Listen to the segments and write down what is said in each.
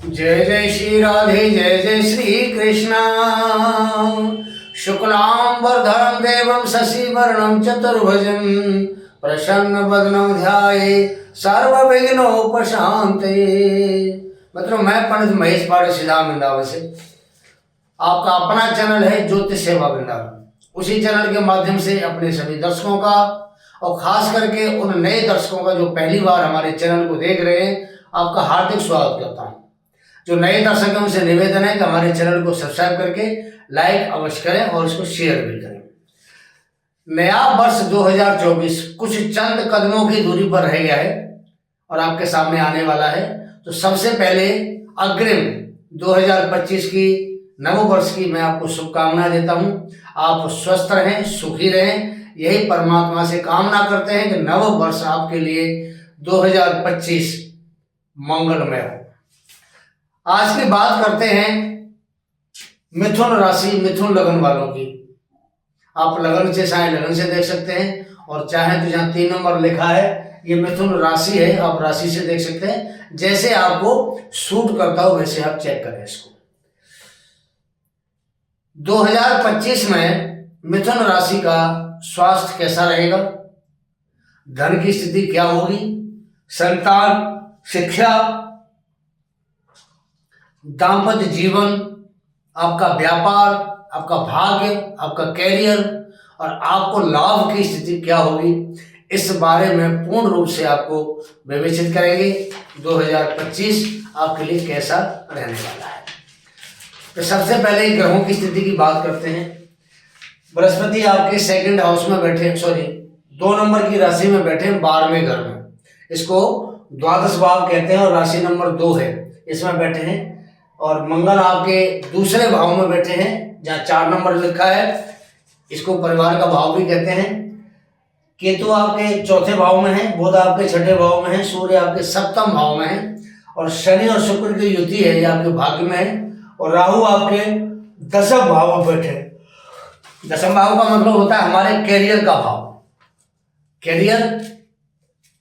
जय जय श्री राधे जय जय श्री कृष्णा। शुक्लांबरधरं देवं शशिवर्णं चतुर्भुजं प्रसन्नवदनं ध्यायेत् सर्वविघ्नोपशान्तये। मतलब मैं पंडित महेश पाड़े सिद्धार्थ वृंदावन से, आपका अपना चैनल है ज्योतिष सेवा वृंदावन। उसी चैनल के माध्यम से अपने सभी दर्शकों का और खास करके उन नए दर्शकों का जो पहली बार हमारे चैनल को देख रहे हैं, आपका हार्दिक स्वागत करता हूँ। जो नए दर्शक हैं उनसे निवेदन है कि हमारे चैनल को सब्सक्राइब करके लाइक अवश्य करें और इसको शेयर भी करें। नया वर्ष 2024 कुछ चंद कदमों की दूरी पर रह गया है और आपके सामने आने वाला है। तो सबसे पहले अग्रिम 2025 की नव वर्ष की मैं आपको शुभकामनाएं देता हूं। आप स्वस्थ रहें, सुखी रहें, यही परमात्मा से कामना करते हैं कि नव वर्ष आपके लिए 2025 मंगलमय हो। आज की बात करते हैं मिथुन राशि, मिथुन लगन वालों की। आप लगन से चाहे लगन से देख सकते हैं और चाहे तो जहाँ 3 नंबर लिखा है ये मिथुन राशि है, आप राशि से देख सकते हैं। जैसे आपको सूट करता हो वैसे आप चेक करें इसको। 2025 में मिथुन राशि का स्वास्थ्य कैसा रहेगा, धन की स्थिति क्या होगी, संतान, शिक्षा, दाम्पत्य जीवन, आपका व्यापार, आपका भाग्य, आपका कैरियर और आपको लाभ की स्थिति क्या होगी, इस बारे में पूर्ण रूप से आपको विवेचित करेंगे। 2025 आपके लिए कैसा रहने वाला है। तो सबसे पहले ग्रहों की स्थिति की बात करते हैं। बृहस्पति आपके 2nd हाउस में बैठे, 2 नंबर की राशि में बैठे, 12वें घर में। इसको द्वादश भाव कहते हैं और राशि नंबर 2 है, इसमें बैठे हैं। और मंगल आपके दूसरे भाव में बैठे हैं जहाँ 4 नंबर लिखा है, इसको परिवार का भाव भी कहते हैं। केतु आपके 4थे भाव में है, बुध आपके 6ठे भाव में है, सूर्य आपके 7म भाव में है और शनि और शुक्र की युति है, ये आपके भाग्य में है। और राहु आपके 10म भाव में बैठे। 10म भाव का मतलब होता है हमारे कैरियर का भाव। कैरियर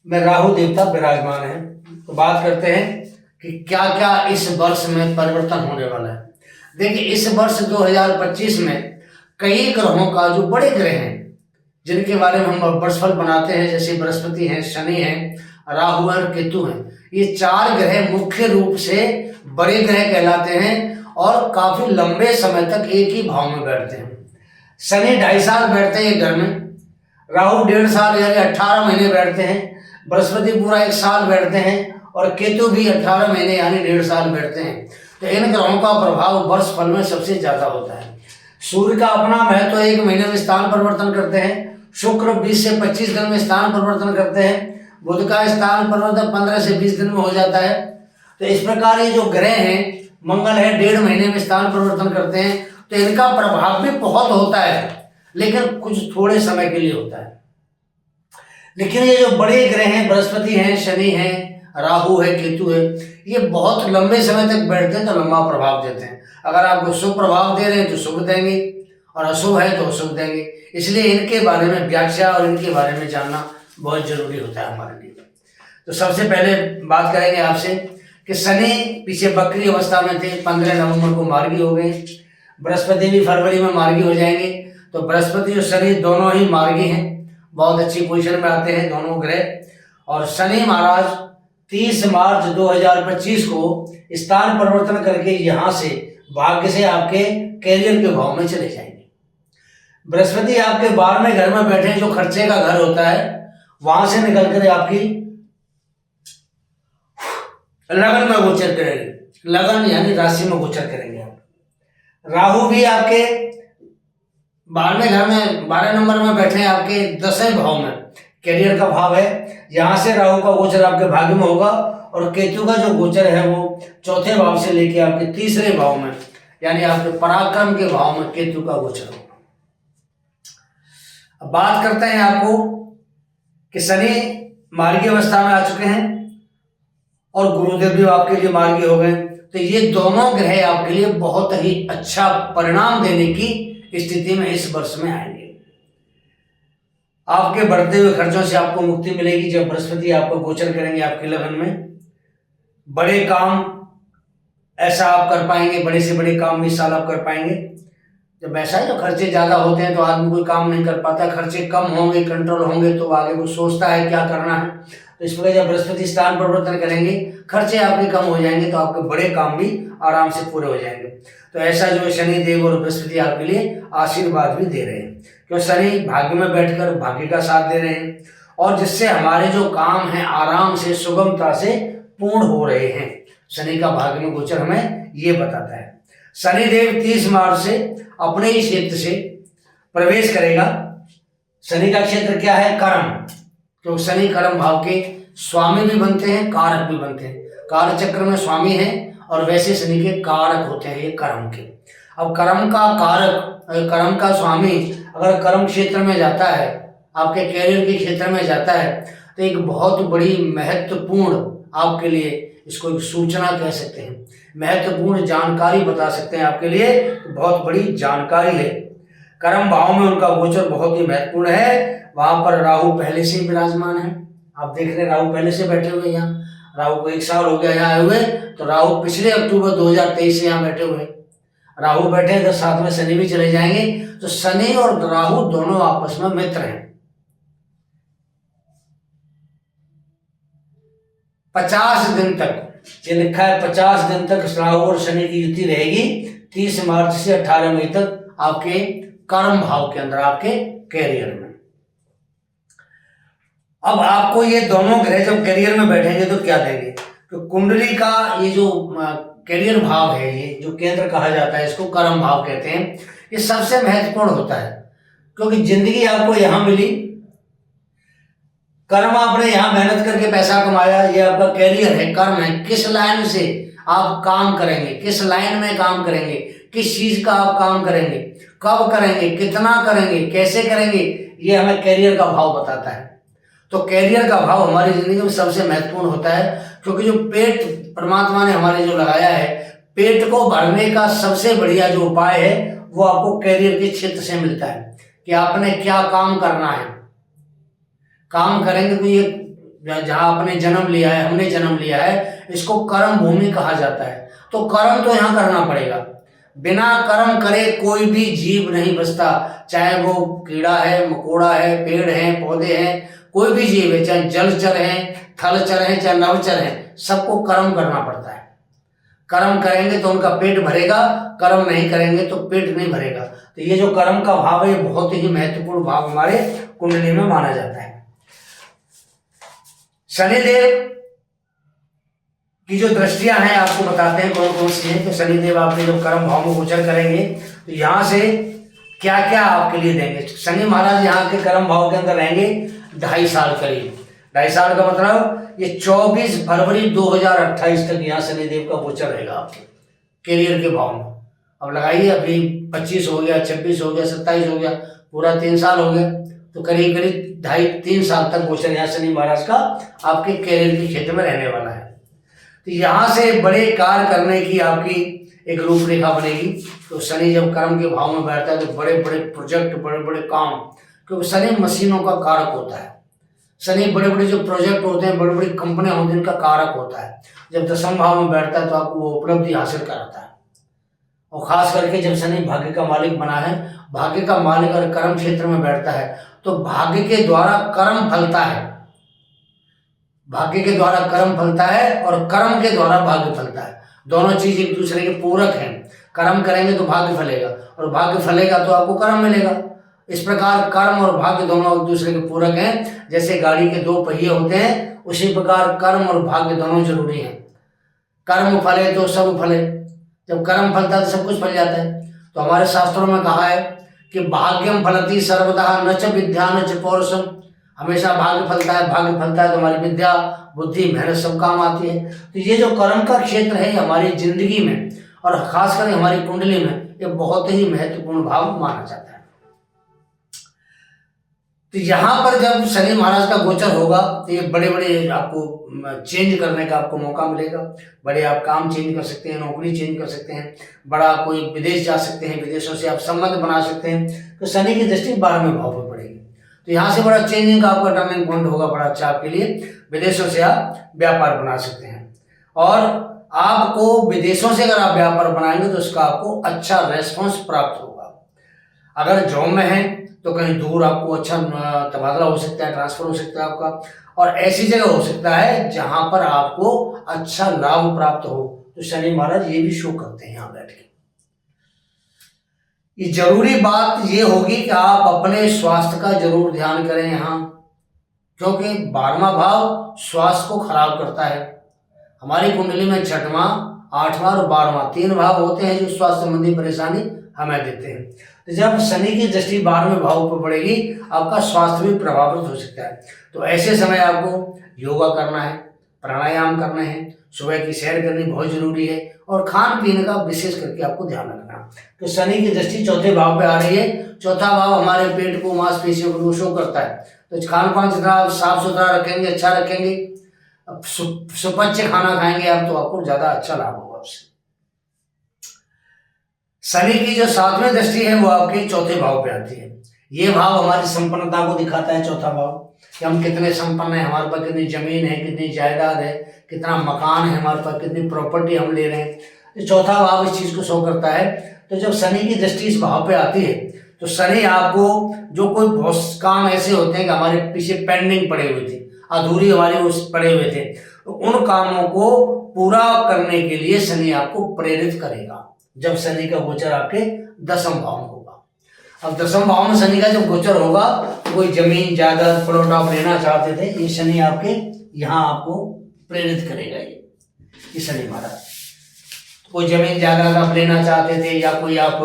में राहु देवता विराजमान है। तो बात करते हैं कि क्या क्या इस वर्ष में परिवर्तन होने वाला है। देखिए, इस वर्ष 2025 में कई ग्रहों का, जो बड़े ग्रह हैं जिनके बारे में हम वर्षफल बनाते हैं, जैसे बृहस्पति हैं, शनि हैं, राहु और केतु हैं, ये 4 ग्रह मुख्य रूप से बड़े ग्रह कहलाते हैं और काफी लंबे समय तक एक ही भाव में बैठते हैं। शनि 2.5 साल बैठते हैं एक घर में, राहु 1.5 साल यानी 18 महीने बैठते हैं, बृहस्पति पूरा 1 साल बैठते हैं और केतु भी 18 महीने यानी 1.5 साल बैठते हैं। तो इन ग्रहों का प्रभाव वर्ष फल में सबसे ज्यादा होता है। सूर्य का अपना महत्व 1 महीने में स्थान परिवर्तन करते हैं, शुक्र 20 से 25 दिन में स्थान परिवर्तन करते हैं, बुध का स्थान परिवर्तन 15 से 20 दिन में हो जाता है। तो इस प्रकार ये जो ग्रह हैं, मंगल है 1.5 महीने में स्थान परिवर्तन करते हैं। तो इनका प्रभाव भी बहुत होता है, लेकिन कुछ थोड़े समय के लिए होता है। लेकिन ये जो बड़े ग्रह हैं, बृहस्पति हैं, शनि हैं, राहु है, केतु है, ये बहुत लंबे समय तक बैठते हैं तो लंबा प्रभाव देते हैं। अगर आपको शुभ प्रभाव दे रहे हैं तो शुभ देंगे और अशुभ है तो अशुभ देंगे। इसलिए इनके बारे में व्याख्या और इनके बारे में जानना बहुत जरूरी होता है हमारे लिए। तो सबसे पहले बात करेंगे आपसे कि शनि पीछे बकरी अवस्था में थे, 15 नवंबर को मार्गी हो गए। बृहस्पति भी फरवरी में मार्गी हो जाएंगे। तो बृहस्पति और शनि दोनों ही मार्गी हैं, बहुत अच्छी पोजीशन में आते हैं दोनों ग्रह। और शनि महाराज 30 मार्च 2025 को स्थान परिवर्तन करके यहां से भाग्य से आपके कैरियर के भाव में चले जाएंगे। बृहस्पति आपके 12वें घर में बैठे, जो खर्चे का घर होता है, वहां से निकलकर आपकी लगन में गोचर करेंगे। लगन यानी राशि में गोचर करेंगे आप। राहु भी आपके 12वें घर में 12 नंबर में बैठे हैं, आपके 10वें भाव में, कैरियर का भाव है। यहां से राहु का गोचर आपके भाग्य में होगा और केतु का जो गोचर है वो 4थे भाव से लेके आपके 3रे भाव में यानी आपके पराक्रम के भाव में केतु का गोचर होगा। अब बात करते हैं आपको कि शनि मार्गी अवस्था में आ चुके हैं और गुरुदेव भी आपके लिए मार्गी हो गए। तो ये दोनों ग्रह आपके लिए बहुत ही अच्छा परिणाम देने की स्थिति में इस वर्ष में आएंगे। आपके बढ़ते हुए खर्चों से आपको मुक्ति मिलेगी जब बृहस्पति आपको गोचर करेंगे आपके लगन में। बड़े काम ऐसा आप कर पाएंगे, बड़े से बड़े काम भी इस साल आप कर पाएंगे। जब ऐसा है, जो खर्चे ज़्यादा होते हैं तो आदमी कोई काम नहीं कर पाता, खर्चे कम होंगे, कंट्रोल होंगे तो आगे वो सोचता है क्या करना है। तो इस प्रकार जब बृहस्पति स्थान परिवर्तन करेंगे, खर्चे आपके कम हो जाएंगे, तो आपके बड़े काम भी आराम से पूरे हो जाएंगे। तो ऐसा जो शनि देव और बृहस्पति आपके लिए आशीर्वाद भी दे रहे हैं, क्योंकि शनि भाग्य में बैठकर भाग्य का साथ दे रहे हैं, और जिससे हमारे जो काम हैं आराम से सुगमता से पूर्ण हो रहे हैं। शनि का भाग्य में गोचर हमें ये बताता है। शनिदेव 30 मार्च से अपने ही क्षेत्र से प्रवेश करेगा। शनि का क्षेत्र क्या है? कर्म। क्योंकि शनि कर्म भाव के स्वामी भी बनते हैं, कारक भी बनते हैं। कार चक्र में स्वामी हैं और वैसे शनि के कारक होते हैं ये कर्म के। अब कर्म का कारक, कर्म का स्वामी अगर कर्म क्षेत्र में जाता है, आपके कैरियर के क्षेत्र में जाता है, तो एक बहुत बड़ी महत्वपूर्ण आपके लिए, इसको एक सूचना कह सकते हैं, महत्वपूर्ण जानकारी बता सकते हैं आपके लिए, बहुत बड़ी जानकारी है। कर्म भाव में उनका गोचर बहुत ही महत्वपूर्ण है। वहां पर राहु पहले से ही विराजमान है, आप देख रहे हैं राहु पहले से बैठे हुए यहाँ। राहु को 1 साल हो गया यहाँ आए हुए, तो राहु पिछले अक्टूबर 2023 से यहाँ बैठे हुए। राहु बैठे तो साथ में शनि भी चले जाएंगे, तो शनि और राहु दोनों आपस में मित्र हैं। 50 दिन तक, ये लिखा है 50 दिन तक राहु और शनि की युति रहेगी। 30 मार्च से 18 मई तक आपके कर्म भाव के अंदर, आपके कैरियर में। अब आपको ये दोनों ग्रह जब कैरियर में बैठेंगे तो क्या देंगे? तो कुंडली का ये जो कैरियर भाव है, ये जो केंद्र कहा जाता है, इसको कर्म भाव कहते हैं। ये सबसे महत्वपूर्ण होता है, क्योंकि जिंदगी आपको यहां मिली, कर्म आपने यहां मेहनत करके पैसा कमाया, ये आपका कैरियर है, कर्म है। किस लाइन से आप काम करेंगे, किस लाइन में काम करेंगे, किस चीज का आप काम करेंगे, कब करेंगे, कितना करेंगे, कैसे करेंगे, ये हमें कैरियर का भाव बताता है। तो कैरियर का भाव हमारी जिंदगी में सबसे महत्वपूर्ण होता है, क्योंकि जो पेट परमात्मा ने हमारे जो लगाया है, पेट को भरने का सबसे बढ़िया जो उपाय है वो आपको कैरियर के क्षेत्र से मिलता है, कि आपने क्या काम करना है। काम करेंगे तो ये जहाँ आपने जन्म लिया है, हमने जन्म लिया है, इसको कर्म भूमि कहा जाता है। तो कर्म तो यहाँ करना पड़ेगा। बिना कर्म करे कोई भी जीव नहीं बचता, चाहे वो कीड़ा है, मकोड़ा है, पेड़ है, पौधे हैं, कोई भी जीव है, चाहे जलचर है, थलचर है, चाहे नवचर है, सबको कर्म करना पड़ता है। कर्म करेंगे तो उनका पेट भरेगा, कर्म नहीं करेंगे तो पेट नहीं भरेगा। तो ये जो कर्म का भाव है, बहुत ही महत्वपूर्ण भाव हमारे कुंडली में माना जाता है। शनिदेव की जो दृष्टियां हैं आपको बताते हैं कौन कौन सी हैं। तो शनिदेव आपके जो कर्म भाव में गोचर करेंगे, तो यहाँ से क्या क्या आपके लिए देंगे। शनि महाराज यहाँ के कर्म भाव के अंदर रहेंगे 2.5 साल करीब। 2.5 साल का मतलब ये 24 फरवरी 2028 तक यहाँ शनिदेव का गोचर रहेगा आपके कैरियर के भाव में। अब लगाइए, अभी 25 हो गया, 26 हो गया, 27 हो गया, पूरा 3 साल हो गया, तो करीब करीब 2.5-3 साल तक गोचर यहाँ शनि महाराज का आपके कैरियर के क्षेत्र में रहने वाला है। तो यहाँ से बड़े कार्य करने की आपकी एक रूपरेखा बनेगी। तो शनि जब कर्म के भाव में बैठता है तो बड़े बड़े प्रोजेक्ट, बड़े बड़े काम, क्योंकि शनि मशीनों का कारक होता है। शनि बड़े बड़े जो प्रोजेक्ट होते हैं, बड़ी बड़ी कंपनियां होती हैं, इनका कारक होता है। जब दशम भाव में बैठता है तो आपको वो उपलब्धि हासिल कराता है। और खास करके जब शनि भाग्य का मालिक बना है, भाग्य का मालिक अगर कर्म क्षेत्र में बैठता है तो भाग्य के द्वारा कर्म फलता है। भाग्य के द्वारा कर्म फलता है और कर्म के द्वारा भाग्य फलता है। दोनों चीज एक दूसरे के पूरक हैं। कर्म करेंगे तो भाग्य फलेगा, और भाग्य फलेगा तो आपको कर्म मिलेगा। इस प्रकार कर्म और भाग्य दोनों एक दूसरे के पूरक हैं। जैसे गाड़ी के 2 पहिए होते हैं, उसी प्रकार कर्म और भाग्य दोनों जरूरी हैं। कर्म फले तो सब फले। जब कर्म फलता है तो सब कुछ फल जाता है। तो हमारे शास्त्रों में कहा है कि भाग्यम फलती सर्वदा न च विद्या न च पौरुषम। हमेशा भाग्य फलता है, भाग्य फलता है तो हमारी विद्या, बुद्धि, मेहनत सब काम आती है। तो ये जो कर्म का क्षेत्र है हमारी जिंदगी में, और खासकर हमारी कुंडली में, ये बहुत ही महत्वपूर्ण भाव माना जाता है। तो यहाँ पर जब शनि महाराज का गोचर होगा तो ये बड़े बड़े आपको चेंज करने का आपको मौका मिलेगा। बड़े आप काम चेंज कर सकते हैं, नौकरी चेंज कर सकते हैं, बड़ा कोई विदेश जा सकते हैं, विदेशों से आप संबंध बना सकते हैं। तो शनि की दृष्टि 12वें भाव पर पड़ेगी, तो यहाँ से बड़ा चेंजिंग का आपका टर्निंग पॉइंट होगा, बड़ा अच्छा आपके लिए। विदेशों से आप व्यापार बना सकते हैं। और आपको विदेशों से अगर आप व्यापार बनाएंगे तो उसका आपको अच्छा रेस्पॉन्स प्राप्त होगा। अगर जॉब में है तो कहीं दूर आपको अच्छा तबादला हो सकता है, ट्रांसफर हो सकता है आपका, और ऐसी जगह हो सकता है जहां पर आपको अच्छा लाभ प्राप्त हो। तो शनि महाराज ये भी शो करते हैं यहाँ बैठ के। ये जरूरी बात ये होगी कि आप अपने स्वास्थ्य का जरूर ध्यान करें यहाँ, क्योंकि 12वां भाव स्वास्थ्य को खराब करता है। हमारी कुंडली में 6वां, 8वां और 12वां 3 भाव होते हैं जो स्वास्थ्य संबंधी परेशानी हमें देते हैं। तो जब शनि की दृष्टि 12वें भाव पर पड़ेगी, आपका स्वास्थ्य भी प्रभावित हो सकता है। तो ऐसे समय आपको योगा करना है, प्राणायाम करना है, सुबह की सैर करनी बहुत जरूरी है, और खान पीने का विशेष करके आपको ध्यान रखना। तो शनि की दृष्टि 4थे भाव पे आ रही है। 4था भाव हमारे पेट को, मांसपेशियों को शो करता है। तो खान पान जितना आप साफ सुथरा रखेंगे, अच्छा रखेंगे, सुपच्च खाना खाएंगे आप, तो आपको ज्यादा अच्छा लाभ होगा उससे। शनि की जो 7वीं दृष्टि है वो आपके 4थे भाव पे आती है। ये भाव हमारी संपन्नता को दिखाता है, 4था भाव, कि हम कितने संपन्न हैं, हमारे पास कितनी जमीन है, कितनी जायदाद है, कितना मकान है हमारे पास, कितनी प्रॉपर्टी हम ले रहे हैं। तो 4था भाव इस चीज को शो करता है। तो जब शनि की दृष्टि इस भाव पे आती है तो शनि आपको, जो कोई बहुत काम ऐसे होते हैं कि हमारे पीछे पेंडिंग पड़े हुए थे, अधूरी हमारे उस पड़े हुए थे, तो उन कामों को पूरा करने के लिए शनि आपको प्रेरित करेगा जब शनि का गोचर आपके 10वें भाव में होगा। अब 10वें भाव में शनि का जब गोचर होगा तो कोई जमीन जायदाद प्लॉट आप लेना चाहते थे, ये शनि आपके यहाँ आपको प्रेरित करेगा। ये शनि महाराज कोई जमीन जायदाद आप लेना चाहते थे, या कोई आप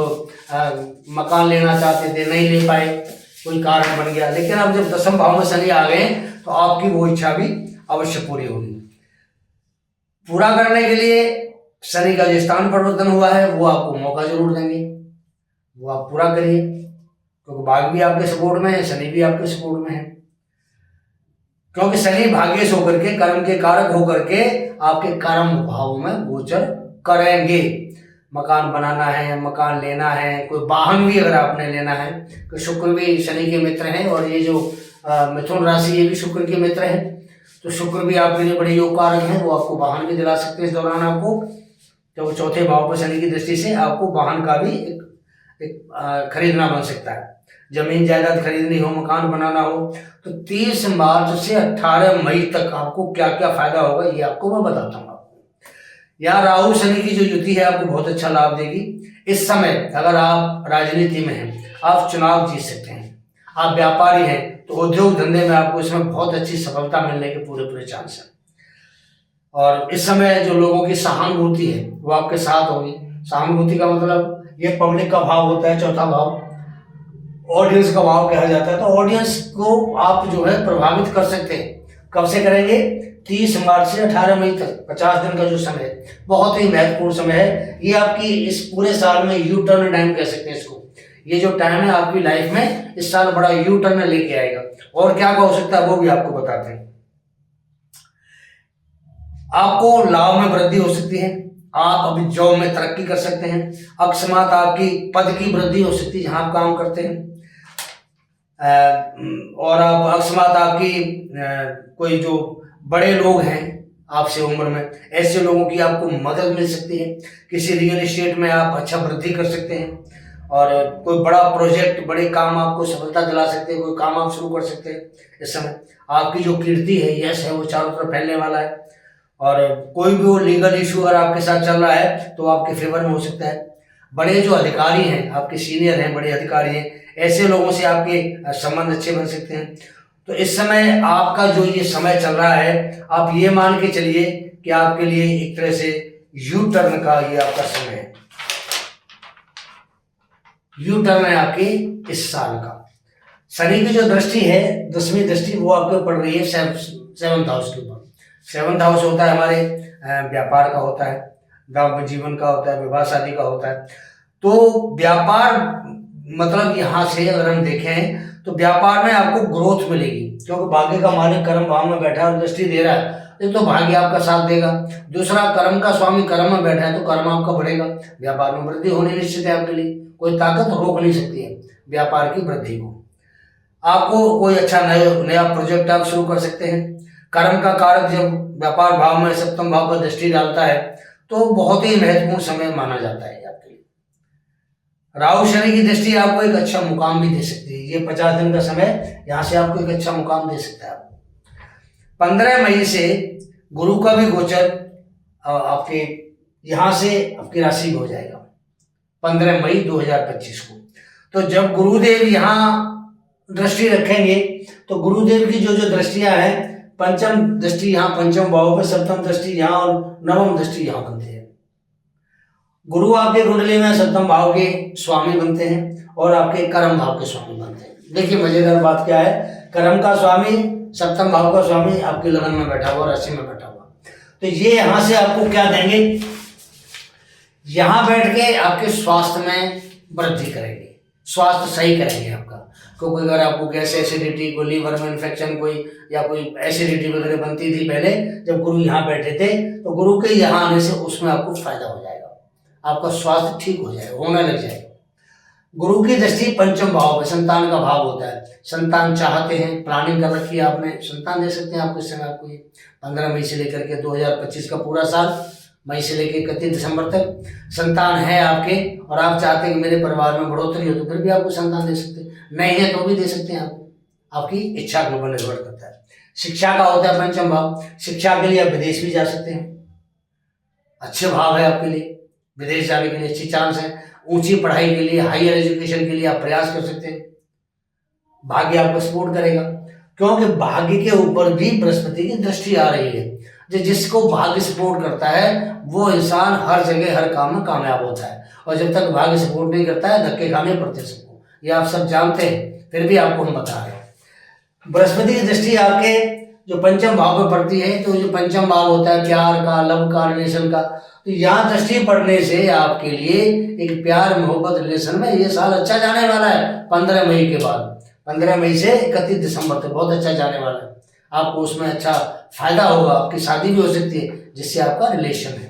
मकान लेना चाहते थे, नहीं ले पाए, कोई कारण बन गया, लेकिन अब जब 10वें भाव में शनि आ गए तो आपकी वो इच्छा भी अवश्य पूरी होगी। पूरा करने के लिए शनि का जो स्थान परिवर्तन हुआ है वो आपको मौका जरूर देंगे, वो आप पूरा करिए, क्योंकि भाग्य भी आपके सपोर्ट में है, शनि भी आपके सपोर्ट में है। क्योंकि शनि भाग्येश होकर के, कर्म के कारक होकर के आपके कर्म भाव में गोचर करेंगे। मकान बनाना है, मकान लेना है, कोई वाहन भी अगर आपने लेना है, तो शुक्र भी शनि के मित्र हैं, और ये जो मिथुन राशि ये भी शुक्र के मित्र हैं, तो शुक्र भी आपके लिए बड़े योग कारक हैं, वो आपको वाहन भी दिला सकते हैं इस दौरान आपको। तो 4थे भाव पर शनि की दृष्टि से आपको वाहन का भी एक खरीदना बन सकता है। जमीन जायदाद खरीदनी हो, मकान बनाना हो, तो 30 मार्च से 18 मई तक आपको क्या क्या फायदा होगा ये आपको मैं बताता हूँ। यहाँ राहु शनि की जो युति है आपको बहुत अच्छा लाभ देगी। इस समय अगर आप राजनीति में हैं, आप चुनाव जीत सकते हैं। आप व्यापारी हैं तो उद्योग धंधे में आपको इसमें बहुत अच्छी सफलता मिलने के पूरे चांस है। और इस समय जो लोगों की सहानुभूति है वो आपके साथ होगी। सहानुभूति का मतलब ये पब्लिक का भाव होता है, 4था भाव ऑडियंस का भाव कहा जाता है। तो ऑडियंस को आप जो है प्रभावित कर सकते हैं। कब से करेंगे? 30 मार्च से 18 मई तक 50 दिन का जो समय है बहुत ही महत्वपूर्ण समय है। ये आपकी इस पूरे साल में यू टर्न टाइम कह सकते हैं इसको। ये जो टाइम है आपकी लाइफ में इस साल बड़ा यू टर्न लेके आएगा। और क्या हो सकता है वो भी आपको बताते हैं। आपको लाभ में वृद्धि हो सकती है, आप अभी जॉब में तरक्की कर सकते हैं, अकस्मात आपकी पद की वृद्धि हो सकती है जहां आप काम करते हैं, और आप अकस्मात आपकी कोई जो बड़े लोग हैं आपसे उम्र में, ऐसे लोगों की आपको मदद मिल सकती है। किसी रियल एस्टेट में आप अच्छा वृद्धि कर सकते हैं, और कोई बड़ा प्रोजेक्ट, बड़े काम आपको सफलता दिला सकते हैं, कोई काम आप शुरू कर सकते हैं। इस समय आपकी जो कीर्ति है, यश है, वो चारों तरफ फैलने वाला है। और कोई भी वो लीगल इशू अगर आपके साथ चल रहा है तो आपके फेवर में हो सकता है। बड़े जो अधिकारी हैं, आपके सीनियर हैं, बड़े अधिकारी हैं, ऐसे लोगों से आपके संबंध अच्छे बन सकते हैं। तो इस समय आपका जो ये समय चल रहा है, आप ये मान के चलिए कि आपके लिए एक तरह से यू टर्न का ये आपका समय है। यू टर्न है आपकी इस साल का। शनि की जो दृष्टि है, 10वीं दृष्टि, वो आपके पड़ रही है 7th हाउस के ऊपर। 7th हाउस होता है हमारे व्यापार का होता है, दाम्पत्य जीवन का होता है, विवाह शादी का होता है। तो व्यापार मतलब यहाँ से अगर हम देखें तो व्यापार में आपको ग्रोथ मिलेगी, क्योंकि भाग्य का मालिक कर्म भाव में बैठा है और दृष्टि दे रहा है। एक तो भाग्य आपका साथ देगा, दूसरा कर्म का स्वामी कर्म में बैठा है तो कर्म आपका बढ़ेगा, व्यापार में वृद्धि होनी निश्चित है आपके लिए। कोई ताकत रोक नहीं सकती है व्यापार की वृद्धि को। आपको कोई अच्छा नया प्रोजेक्ट आप शुरू कर सकते हैं। कर्म का कारक जब व्यापार भाव में 7th भाव पर दृष्टि डालता है तो बहुत ही महत्वपूर्ण समय माना जाता है आपके लिए। राहु शनि की दृष्टि आपको एक अच्छा मुकाम भी दे सकती है। ये 50 दिन का समय यहाँ से आपको एक अच्छा मुकाम दे सकता है। 15 मई से गुरु का भी गोचर आपके यहाँ से आपकी राशि में हो जाएगा 15 मई 2025 को। तो जब गुरुदेव यहाँ दृष्टि रखेंगे तो गुरुदेव की जो जो दृष्टियां हैं, पंचम दृष्टि यहाँ पंचम भाव पे, सप्तम दृष्टि यहाँ और नवम दृष्टि यहाँ बनते हैं। गुरु आपके कुंडली में सप्तम भाव के स्वामी बनते हैं और आपके कर्म भाव के स्वामी बनते हैं। देखिए मजेदार बात क्या है, कर्म का स्वामी, सप्तम भाव का स्वामी आपके लगन में बैठा हुआ, राशि में बैठा हुआ। तो ये यहाँ से आपको क्या देंगे, यहाँ बैठ के आपके स्वास्थ्य में वृद्धि करेंगे, स्वास्थ्य सही करेंगे आपका। क्योंकि अगर आपको गैस एसिडिटी, कोई लीवर में इन्फेक्शन, कोई या कोई एसिडिटी वगैरह बनती थी पहले, जब गुरु यहाँ बैठे थे तो गुरु के यहाँ आने से उसमें आपको फायदा हो जाएगा, आपका स्वास्थ्य ठीक हो जाएगा, होने लग जाएगा। गुरु की दृष्टि पंचम भाव में, संतान का भाव होता है। संतान चाहते हैं, प्लानिंग कर रखी है आपने, संतान दे सकते हैं आपको इस समय। आपको ये 15 मई से लेकर के 2025 का पूरा साल, मई से लेकर 31 दिसंबर तक संतान है आपके और आप चाहते हैं कि मेरे परिवार में बढ़ोतरी हो, तो फिर भी आपको संतान दे सकते हैं। नहीं है तो भी दे सकते हैं आपको, आपकी इच्छा के ऊपर निर्भर करता है। शिक्षा का होता है पंचम भाव, शिक्षा के लिए आप विदेश भी जा सकते हैं, अच्छे भाव है आपके लिए, विदेश जाने के लिए अच्छी चांस है। ऊंची पढ़ाई के लिए, हायर एजुकेशन के लिए आप प्रयास कर सकते हैं, भाग्य आपको सपोर्ट करेगा। क्योंकि भाग्य के ऊपर भी बृहस्पति की दृष्टि आ रही है। जिसको भाग्य सपोर्ट करता है वो इंसान हर जगह हर काम में कामयाब होता है, और जब तक भाग्य सपोर्ट नहीं करता है धक्के खाने पड़ते सबको, ये आप सब जानते हैं, फिर भी आपको हम बता रहे हैं। बृहस्पति की दृष्टि आपके जो पंचम भाव में पड़ती है, तो जो पंचम भाव होता है प्यार का, लव का, रिलेशन का, तो यहाँ दृष्टि पड़ने से आपके लिए एक प्यार मोहब्बत रिलेशन में ये साल अच्छा जाने वाला है। 15 मई के बाद, 15 मई से 31 दिसंबर तक बहुत अच्छा जाने वाला है, आपको उसमें अच्छा फायदा होगा, आपकी शादी भी हो सकती है जिससे आपका रिलेशन है।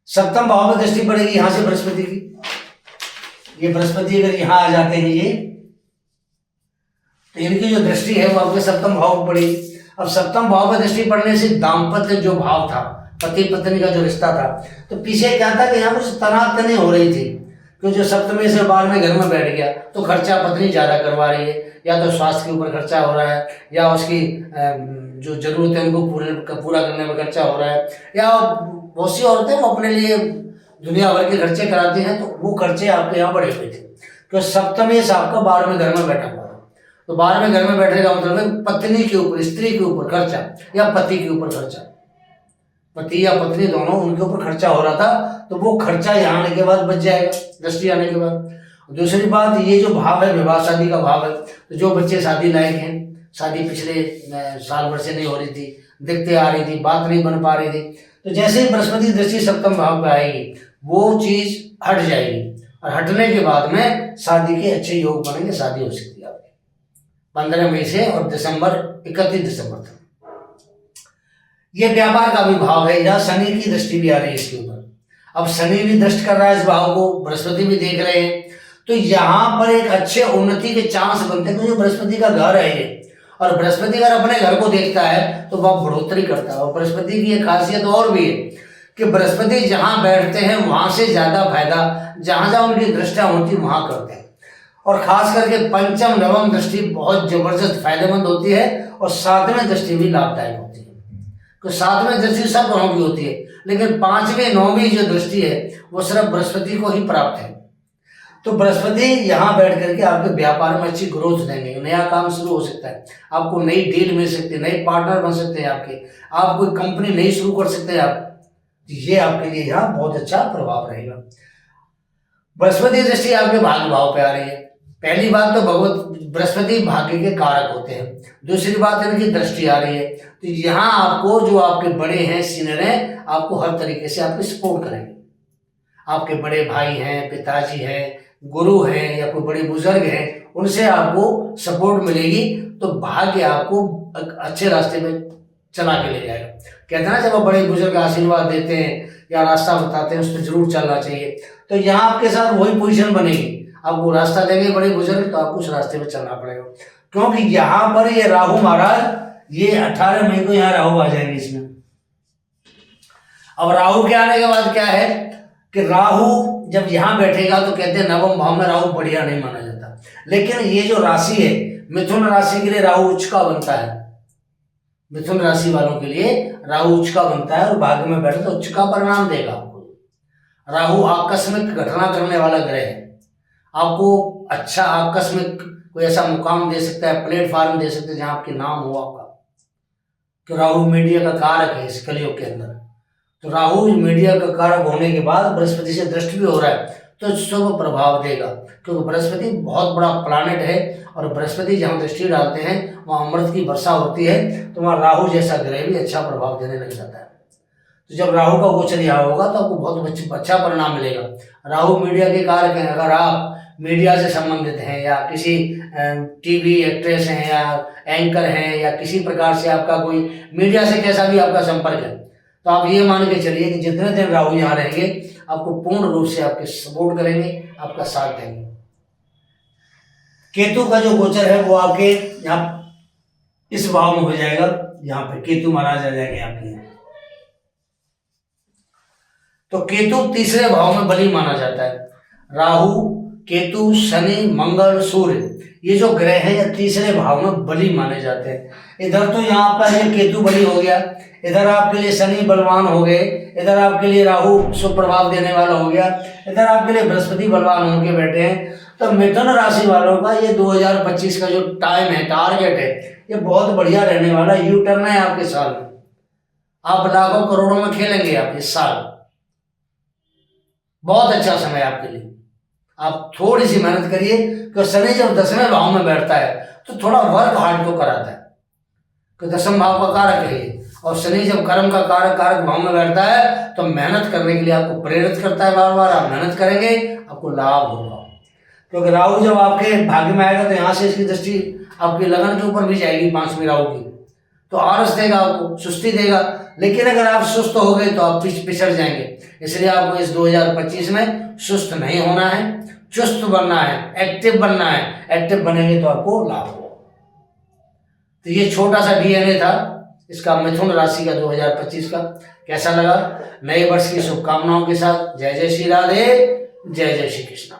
सप्तम भाव में दृष्टि पड़ेगी यहाँ से बृहस्पति की। ये बृहस्पति अगर यहाँ आ जाते हैं ये, तो इनकी जो दृष्टि है वो आपके सप्तम भाव में पड़ेगी। अब सप्तम भाव में दृष्टि पड़ने से दाम्पत्य जो भाव था, पति पत्नी का जो रिश्ता था, तो पीछे क्या था कि यहाँ कुछ तनातनी हो रही थी, क्योंकि जो सप्तमी से 12वें घर में बैठ गया तो खर्चा पत्नी ज़्यादा करवा रही है, या तो स्वास्थ्य के ऊपर खर्चा हो रहा है, या उसकी जो जरूरत है उनको पूरा करने में खर्चा हो रहा है, या बहुत सी औरतें वो अपने लिए दुनिया भर के खर्चे कराती हैं, तो वो खर्चे आपके यहाँ बढ़े हुए थे। तो सप्तमी से आपका 12वें घर में बैठा हुआ है, तो 12वें घर में बैठने का मतलब है पत्नी के ऊपर, स्त्री के ऊपर खर्चा, या पति के ऊपर खर्चा, पति या पत्नी दोनों, उनके ऊपर खर्चा हो रहा था, तो वो खर्चा यहाँ आने के बाद बच जाएगा, दृष्टि आने के बाद। दूसरी बात, ये जो भाव है विवाह शादी का भाव है, तो जो बच्चे शादी लायक हैं, शादी पिछले साल भर से नहीं हो रही थी, दिक्कतें आ रही थी, बात नहीं बन पा रही थी, तो जैसे ही बृहस्पति दृष्टि सप्तम भाव पे आएगी वो चीज हट जाएगी, और हटने के बाद में शादी के अच्छे योग बनेंगे, शादी हो सकती है आपकी 15 मई से और 31 दिसंबर तक। ये व्यापार का भी भाव है, या शनि की दृष्टि भी आ रही है इसके ऊपर। अब शनि भी दृष्टि कर रहा है इस भाव को, बृहस्पति भी देख रहे हैं, तो यहाँ पर एक अच्छे उन्नति के चांस बनते हैं, क्योंकि बृहस्पति का घर है ये, और बृहस्पति अगर अपने घर को देखता है तो वह बढ़ोतरी करता है। और बृहस्पति की एक खासियत और भी है कि बृहस्पति जहाँ बैठते हैं वहां से ज्यादा फायदा जहां जहां उनकी दृष्टियां होती वहां करते हैं, और खास करके पंचम नवम दृष्टि बहुत जबरदस्त फायदेमंद होती है, और 7वें दृष्टि भी लाभदायक होती है। तो 7वें दृष्टि सब ग्रहों की होती है, लेकिन 5वीं 9वीं जो दृष्टि है वो सिर्फ बृहस्पति को ही प्राप्त है। तो बृहस्पति यहाँ बैठ करके आपके व्यापार में अच्छी ग्रोथ देंगे, नया काम शुरू हो सकता है, आपको नई डील मिल सकती है, नए पार्टनर बन सकते हैं आपके, आप कोई कंपनी नई शुरू कर सकते हैं आप, ये आपके लिए यहाँ बहुत अच्छा प्रभाव रहेगा। बृहस्पति दृष्टि आपके भाग्य भाव पे आ रही है। पहली बात तो भगवत बृहस्पति भाग्य के कारक होते हैं, दूसरी बात इनकी दृष्टि आ रही है, तो यहाँ आपको जो आपके बड़े हैं, सीनियर हैं, आपको हर तरीके से आपकी सपोर्ट करेंगे। आपके बड़े भाई हैं, पिताजी हैं, गुरु हैं, या कोई बड़े बुजुर्ग हैं, उनसे आपको सपोर्ट मिलेगी, तो भाग्य आपको अच्छे रास्ते में चला के ले जाएगा। कहते हैं ना, जब बड़े बुजुर्ग आशीर्वाद देते हैं या रास्ता बताते हैं उस पर जरूर चलना चाहिए, तो यहाँ आपके साथ वही पोजीशन बनेगी, आपको रास्ता देंगे बड़े बुजुर्ग, तो आपको उस रास्ते में चलना पड़ेगा। क्योंकि यहाँ पर ये राहु महाराज, ये 18 मई को यहाँ राहु आ जाएंगे इसमें। अब राहु के आने के बाद क्या है कि राहु जब यहाँ बैठेगा तो कहते हैं नवम भाव में राहु बढ़िया नहीं माना जाता, लेकिन ये जो राशि है मिथुन राशि के लिए राहु उच्च का बनता है, मिथुन राशि वालों के लिए राहु उच्च का बनता है और भाग्य में बैठे तो उच्च का परिणाम देगा आपको। राहु आकस्मिक घटना करने वाला ग्रह है, आपको अच्छा आकस्मिक कोई ऐसा मुकाम दे सकता है, प्लेटफॉर्म दे सकता है जहां आपके नाम हो आपका, कि राहु मीडिया का कारक है इस कलयुग के अंदर। तो राहु मीडिया का कारक होने के बाद बृहस्पति से दृष्टि भी हो रहा है तो शुभ प्रभाव देगा, क्योंकि बृहस्पति बहुत बड़ा प्लैनेट है और बृहस्पति जहाँ दृष्टि डालते हैं वहाँ अमृत की वर्षा होती है, तो वहाँ राहु जैसा ग्रह भी अच्छा प्रभाव देने लग जाता है। तो जब राहु का गोचर यहाँ होगा तो आपको बहुत अच्छा परिणाम मिलेगा। राहु मीडिया के कारक हैं, अगर आप मीडिया से संबंधित हैं या किसी टीवी एक्ट्रेस हैं या एंकर हैं या किसी प्रकार से आपका कोई मीडिया से कैसा भी आपका संपर्क है, तो आप ये मान के चलिए कि जितने दिन राहु यहाँ रहेंगे आपको पूर्ण रूप से आपके सपोर्ट करेंगे, आपका साथ देंगे। केतु का जो गोचर है वो आपके यहाँ इस भाव में हो जाएगा, यहाँ पे केतु महाराज आ जाएंगे आपके यहाँ। तो केतु तीसरे भाव में बली माना जाता है। राहु, केतु, शनि, मंगल, सूर्य ये जो ग्रह हैं ये तीसरे भाव में बली माने जाते हैं। इधर तो यहाँ आपका ये केतु बली हो गया, इधर आपके लिए शनि बलवान हो गए, इधर आपके लिए राहु शुभ प्रभाव देने वाला हो गया, इधर आपके लिए बृहस्पति बलवान होके बैठे हैं। तो मिथुन राशि वालों का ये 2025 का जो टाइम है, टारगेट है, ये बहुत बढ़िया रहने वाला। यू टर्न है आपके साल में, आप लाखों करोड़ों में खेलेंगे आप इस साल। बहुत अच्छा समय आपके लिए, आप थोड़ी सी मेहनत करिए, क्योंकि शनि जब 10वें भाव में बैठता है तो थोड़ा वर्क हार्ड तो कराता है, कि 10वें भाव का कारक है ये, और शनि जब कर्म का कारक भाव में बैठता है तो मेहनत करने के लिए आपको प्रेरित करता है। बार बार आप मेहनत करेंगे आपको लाभ होगा, क्योंकि राहु जब आपके भाग्य में आएगा तो यहाँ से इसकी दृष्टि आपकी लगन के ऊपर भी जाएगी, 5वीं राहु की, तो आलस देगा आपको, सुस्ती देगा। लेकिन अगर आप सुस्त हो गए तो आप पिछड़ जाएंगे, इसलिए आपको इस 2025 में सुस्त नहीं होना है, चुस्त बनना है, एक्टिव बनना है। एक्टिव बनेंगे तो आपको लाभ होगा। तो ये छोटा सा DNA था इसका मिथुन राशि का 2025 का। कैसा लगा? नए वर्ष की शुभकामनाओं के साथ जय जय श्री राधे, जय जय श्री कृष्ण।